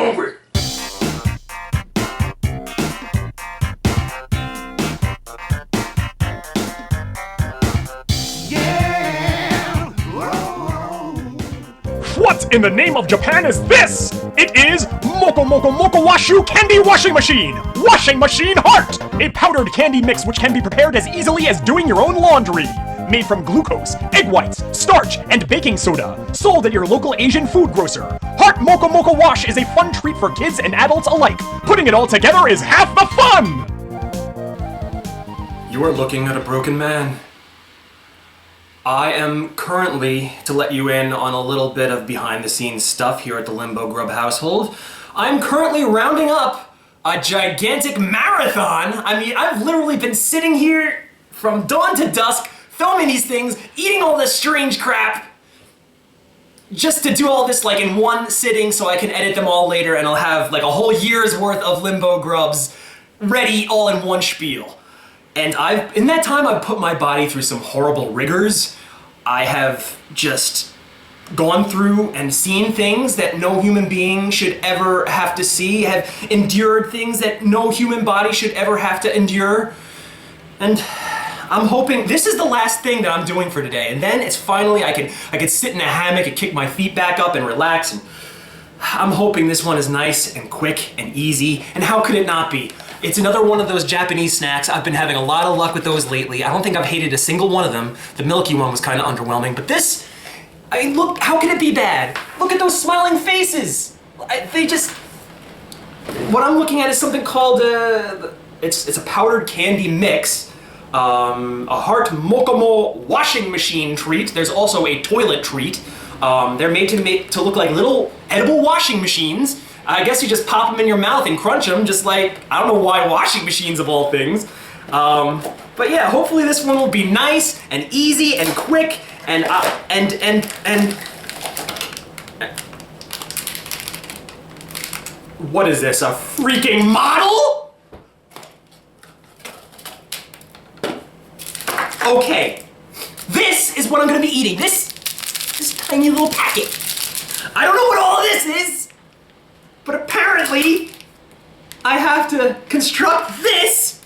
hungry. What in the name of Japan is this? It is MOKO WASHU Candy Washing Machine! Washing Machine Heart! A powdered candy mix which can be prepared as easily as doing your own laundry. Made from glucose, egg whites, starch, and baking soda. Sold at your local Asian food grocer. Heart MOKO Wash is a fun treat for kids and adults alike. Putting it all together is half the fun! You are looking at a broken man. I am currently, to let you in on a little bit of behind-the-scenes stuff here at the Limbo Grub household, I'm currently rounding up a gigantic marathon. I mean, I've literally been sitting here from dawn to dusk, filming these things, eating all this strange crap, just to do all this like in one sitting so I can edit them all later and I'll have like a whole year's worth of Limbo Grubs ready all in one spiel. And in that time, I've put my body through some horrible rigors. I have just gone through and seen things that no human being should ever have to see, have endured things that no human body should ever have to endure. And I'm hoping this is the last thing that I'm doing for today. And then it's finally, I can sit in a hammock and kick my feet back up and relax. And I'm hoping this one is nice and quick and easy. And how could it not be? It's another one of those Japanese snacks. I've been having a lot of luck with those lately. I don't think I've hated a single one of them. The milky one was kind of underwhelming, but this, I mean, look, how can it be bad? Look at those smiling faces. What I'm looking at is something called, it's a powdered candy mix. A Heart MOKO washing machine treat. There's also a toilet treat. They're made to look like little edible washing machines. I guess you just pop them in your mouth and crunch them, just like, I don't know why washing machines of all things. But yeah, hopefully this one will be nice and easy and quick and what is this, a freaking model? Okay, this is what I'm gonna be eating. This tiny little packet. I don't know what all this is. But apparently, I have to construct this,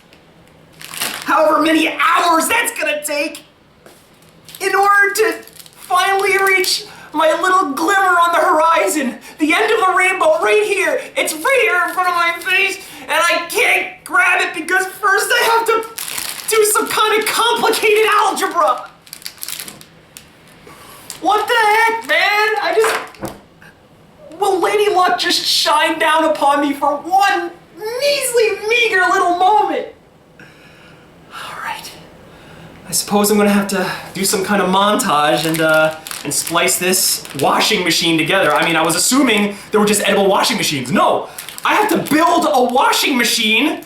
however many hours that's gonna take, in order to finally reach my little glimmer on the horizon, the end of the rainbow right here. It's right here in front of my face, and I can't grab it because first I have to do some kind of complicated algebra. What the heck, man? Will Lady Luck just shine down upon me for one measly, meager little moment? Alright. I suppose I'm gonna have to do some kind of montage and splice this washing machine together. I mean, I was assuming there were just edible washing machines. No! I have to build a washing machine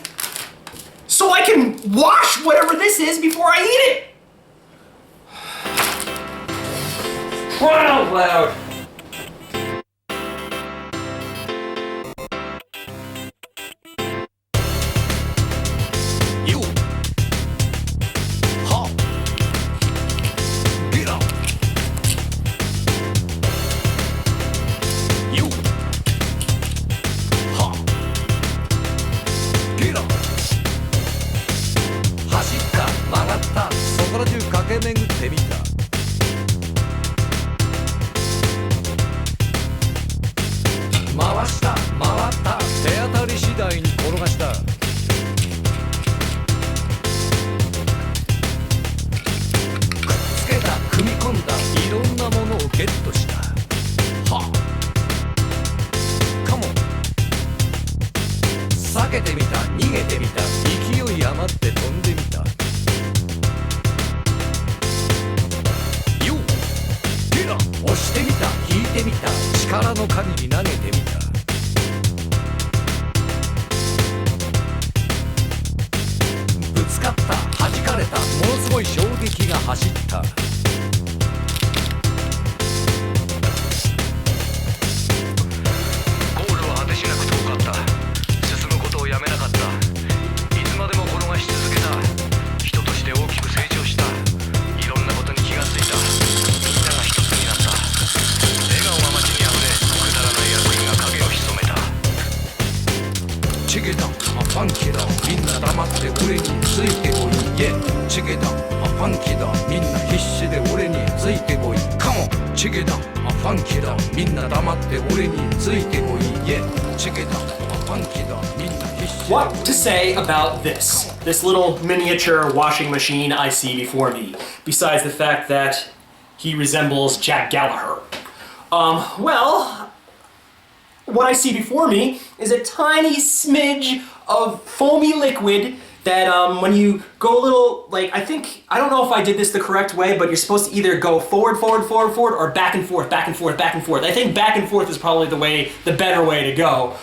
so I can wash whatever this is before I eat it! Cry out loud! ァンキーだみんな黙って俺についてこい Yeah チゲだファンキーだみんな必死で俺についてこい Come on チゲだファンキーだみんな黙って俺についてこい Yeah チゲだファンキーだみんな必死で What to say about this little miniature washing machine I see before me, besides the fact that he resembles Jack Gallagher? Well, what I see before me is a tiny smidge of foamy liquid that when you go a little, like, I don't know if I did this the correct way, but you're supposed to either go forward, or back and forth. I think back and forth is probably the better way to go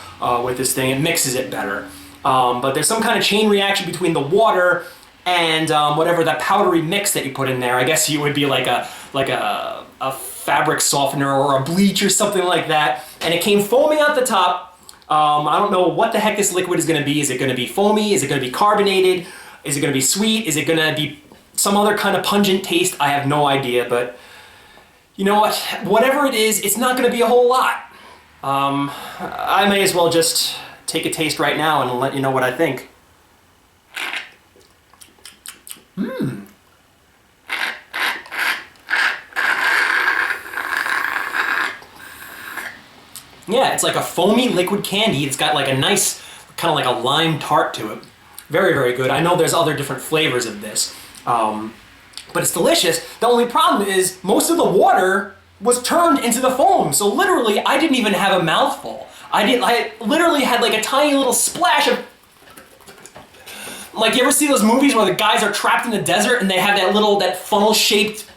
with this thing. It mixes it better. But there's some kind of chain reaction between the water and whatever that powdery mix that you put in there. I guess it would be like a fabric softener or a bleach or something like that. And it came foaming out the top. I don't know what the heck this liquid is going to be. Is it going to be foamy? Is it going to be carbonated? Is it going to be sweet? Is it going to be some other kind of pungent taste? I have no idea, but you know what? Whatever it is, it's not going to be a whole lot. I may as well just take a taste right now and let you know what I think. Yeah, it's like a foamy liquid candy. It's got like a nice, kind of like a lime tart to it. Very, very good. I know there's other different flavors of this, but it's delicious. The only problem is most of the water was turned into the foam. So literally, I didn't even have a mouthful. I literally had like a tiny little splash of, like, you ever see those movies where the guys are trapped in the desert and they have that funnel-shaped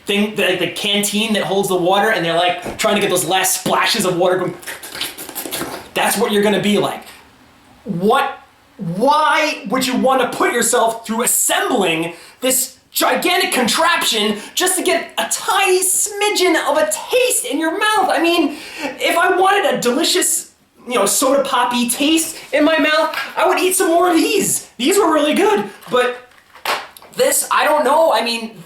thing, the canteen that holds the water, and they're like trying to get those last splashes of water going. That's what you're gonna be like. Why would you want to put yourself through assembling this gigantic contraption just to get a tiny smidgen of a taste in your mouth? I mean, if I wanted a delicious, soda poppy taste in my mouth, I would eat some more of these. These were really good, but this, I don't know. I mean,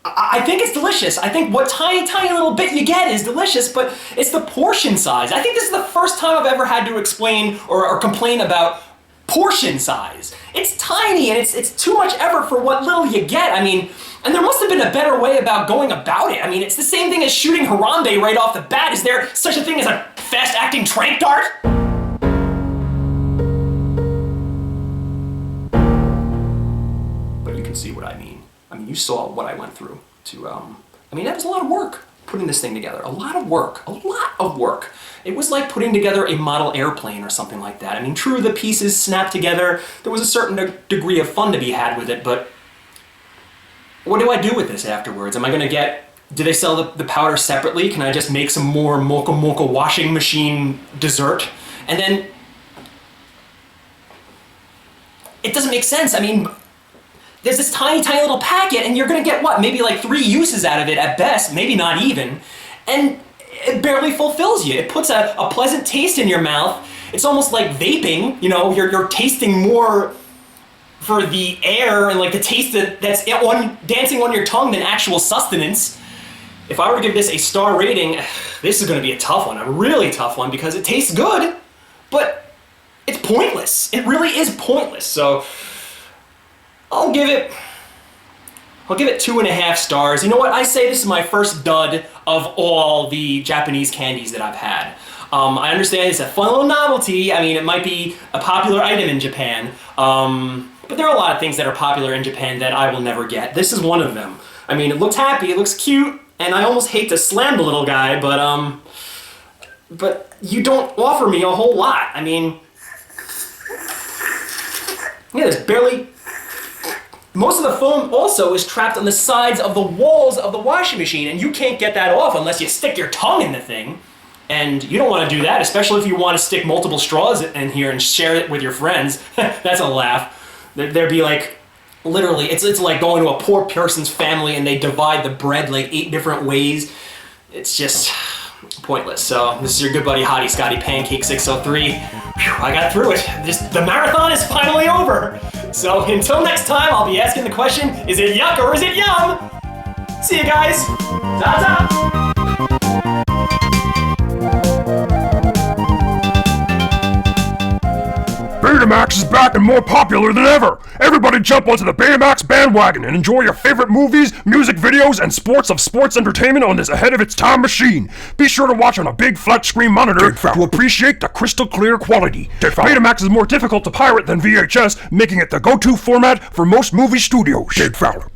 I think it's delicious. I think what tiny little bit you get is delicious, but it's the portion size. I think this is the first time I've ever had to explain or complain about portion size. It's tiny and it's too much effort for what little you get. I mean, and there must have been a better way about going about it. I mean, it's the same thing as shooting Harambe right off the bat. Is there such a thing as a fast-acting tranq dart? But you can see what I mean. I mean, you saw what I went through to, I mean, that was a lot of work putting this thing together. A lot of work. It was like putting together a model airplane or something like that. I mean, true, the pieces snapped together. There was a certain degree of fun to be had with it, but what do I do with this afterwards? Am I gonna do they sell the powder separately? Can I just make some more MOKO washing machine dessert? And then, it doesn't make sense. I mean, there's this tiny little packet and you're gonna get what? Maybe like 3 uses out of it at best, maybe not even. And it barely fulfills you. It puts a pleasant taste in your mouth. It's almost like vaping, you're tasting more for the air and like the taste that's dancing on your tongue than actual sustenance. If I were to give this a star rating, this is gonna be a tough one, a really tough one, because it tastes good, but it's pointless. It really is pointless. So I'll give it 2.5 stars. You know what? I say this is my first dud of all the Japanese candies that I've had. I understand it's a fun little novelty. I mean, it might be a popular item in Japan, but there are a lot of things that are popular in Japan that I will never get. This is one of them. I mean, it looks happy, it looks cute, and I almost hate to slam the little guy, but you don't offer me a whole lot. I mean, yeah, there's barely. Most of the foam also is trapped on the sides of the walls of the washing machine, and you can't get that off unless you stick your tongue in the thing. And you don't want to do that, especially if you want to stick multiple straws in here and share it with your friends. That's a laugh. There'd be like, literally, it's like going to a poor person's family and they divide the bread like 8 different ways. It's just pointless. So this is your good buddy Hottie Scotty Pancake 603. Whew, I got through it. The marathon is finally over. So until next time, I'll be asking the question, is it yuck or is it yum? See you guys. Ta-ta. Betamax is back and more popular than ever. Everybody jump onto the Betamax bandwagon and enjoy your favorite movies, music videos, and sports entertainment on this ahead-of-its-time machine. Be sure to watch on a big flat-screen monitor to appreciate the crystal-clear quality. Betamax is more difficult to pirate than VHS, making it the go-to format for most movie studios. Dead Fowler.